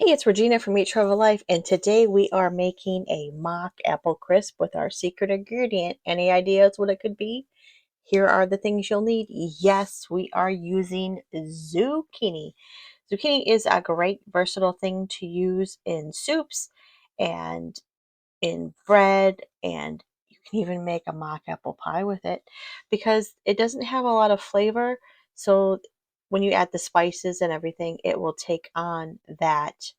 Hey, it's Regina from Eat Travel Life, and today we are making a mock apple crisp with our secret ingredient. Any ideas what it could be? Here are the things you'll need. Yes, we are using zucchini. Zucchini is a great versatile thing to use in soups and in bread, and you can even make a mock apple pie with it because it doesn't have a lot of flavor. So when you add the spices and everything, it will take on that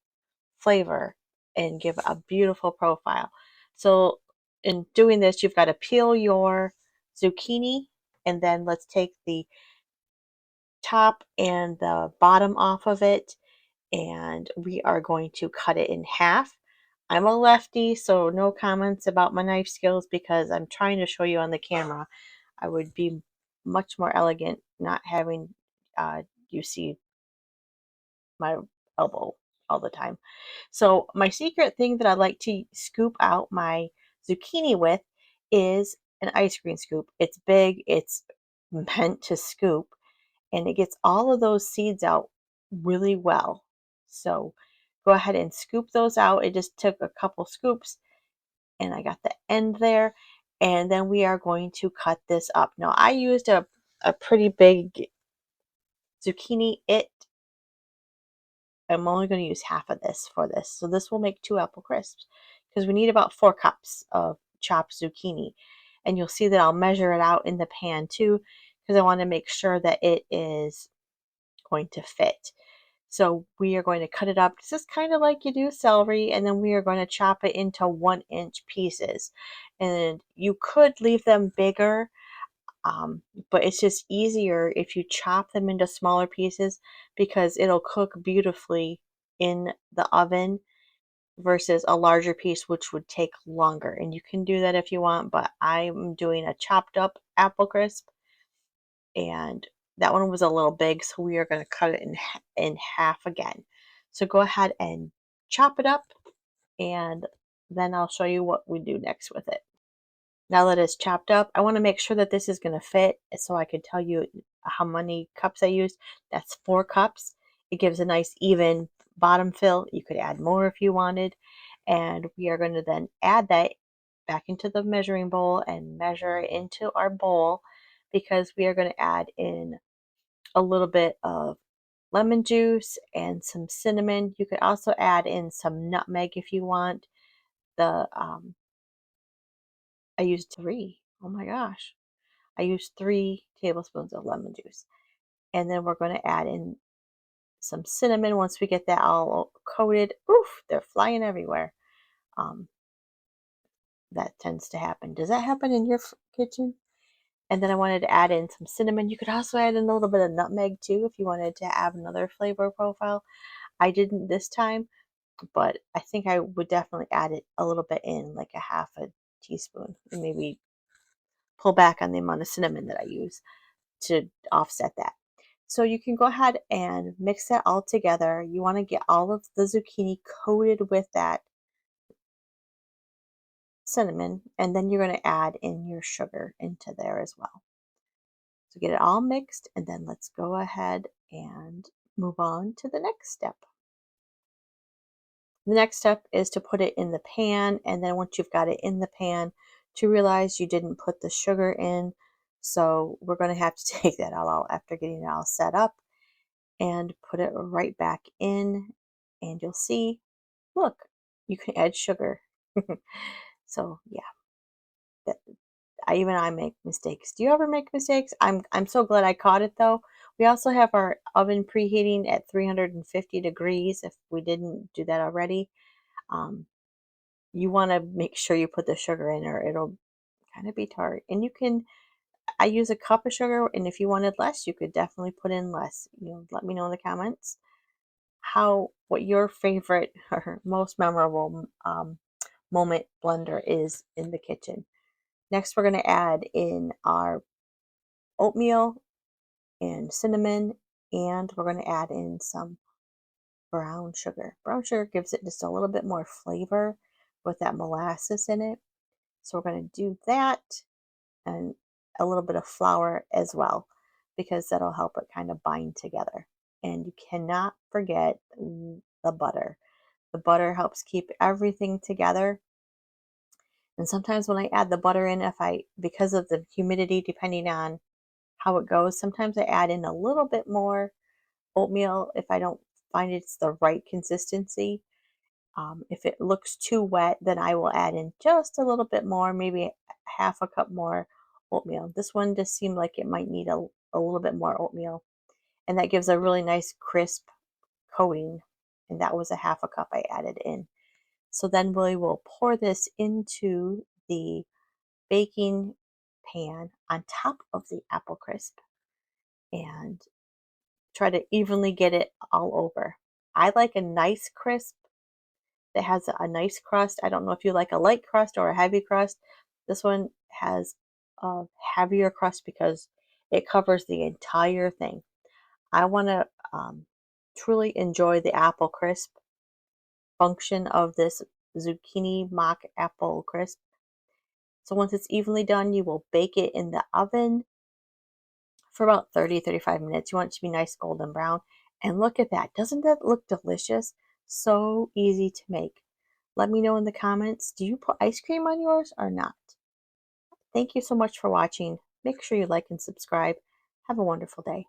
flavor and give a beautiful profile. So in doing this, you've got to peel your zucchini, and then let's take the top and the bottom off of it, and we are going to cut it in half. I'm a lefty, so no comments about my knife skills because I'm trying to show you on the camera. I would be much more elegant not having you see my elbow all the time. So my secret thing that I like to scoop out my zucchini with is an ice cream scoop. It's big, it's meant to scoop, and it gets all of those seeds out really well. So go ahead and scoop those out. It just took a couple scoops and I got the end there. And then we are going to cut this up. Now I used a pretty big zucchini. I'm only going to use half of this for this. So this will make 2 apple crisps because we need about 4 cups of chopped zucchini. And you'll see that I'll measure it out in the pan too because I want to make sure that it is going to fit. So we are going to cut it up just kind of like you do celery, and then we are going to chop it into 1-inch pieces. And you could leave them bigger, but it's just easier if you chop them into smaller pieces because it'll cook beautifully in the oven versus a larger piece, which would take longer. And you can do that if you want, but I'm doing a chopped up apple crisp, and that one was a little big, so we are going to cut it in half again. So go ahead and chop it up, and then I'll show you what we do next with it. Now that it's chopped up, I want to make sure that this is going to fit so I can tell you how many cups I used. That's 4 cups. It gives a nice even bottom fill. You could add more if you wanted. And we are going to then add that back into the measuring bowl and measure it into our bowl because we are going to add in a little bit of lemon juice and some cinnamon. You could also add in some nutmeg if you want. The I used three. Oh my gosh. I used 3 tablespoons of lemon juice. And then we're going to add in some cinnamon once we get that all coated. Oof, they're flying everywhere. Um, that tends to happen. Does that happen in your kitchen? And then I wanted to add in some cinnamon. You could also add in a little bit of nutmeg too if you wanted to have another flavor profile. I didn't this time, but I think I would definitely add it a little bit in, like a half a teaspoon, and maybe pull back on the amount of cinnamon that I use to offset that. So you can go ahead and mix that all together. You want to get all of the zucchini coated with that cinnamon, and then you're going to add in your sugar into there as well. So get it all mixed, and then let's go ahead and move on to the next step. The next step is to put it in the pan, and then once you've got it in the pan, to realize you didn't put the sugar in. So we're going to have to take that all out after getting it all set up and put it right back in, and you'll see, look, you can add sugar. So yeah, that, I make mistakes. Do you ever make mistakes? I'm so glad I caught it though. We also have our oven preheating at 350 degrees if we didn't do that already. Um, you want to make sure you put the sugar in or it'll kind of be tart. And you can, I use a cup of sugar, and if you wanted less, you could definitely put in less. Let me know in the comments what your favorite or most memorable moment blender is in the kitchen. Next, we're going to add in our oatmeal and cinnamon, and we're going to add in some brown sugar. Brown sugar gives it just a little bit more flavor with that molasses in it. So we're going to do that, and a little bit of flour as well because that'll help it kind of bind together. And you cannot forget the butter. The butter helps keep everything together. And sometimes when I add the butter in, because of the humidity, depending on how it goes, sometimes I add in a little bit more oatmeal if I don't find it's the right consistency. If it looks too wet, then I will add in just a little bit more, maybe half a cup more oatmeal. This one just seemed like it might need a little bit more oatmeal. And that gives a really nice crisp coating. And that was a half a cup I added in. So then we will pour this into the baking pan on top of the apple crisp and try to evenly get it all over. I like a nice crisp that has a nice crust. I don't know if you like a light crust or a heavy crust. This one has a heavier crust because it covers the entire thing. I want to truly enjoy the apple crisp function of this zucchini mock apple crisp. So once it's evenly done, you will bake it in the oven for about 30-35 minutes. You want it to be nice golden brown. And look at that. Doesn't that look delicious? So easy to make. Let me know in the comments, do you put ice cream on yours or not? Thank you so much for watching. Make sure you like and subscribe. Have a wonderful day.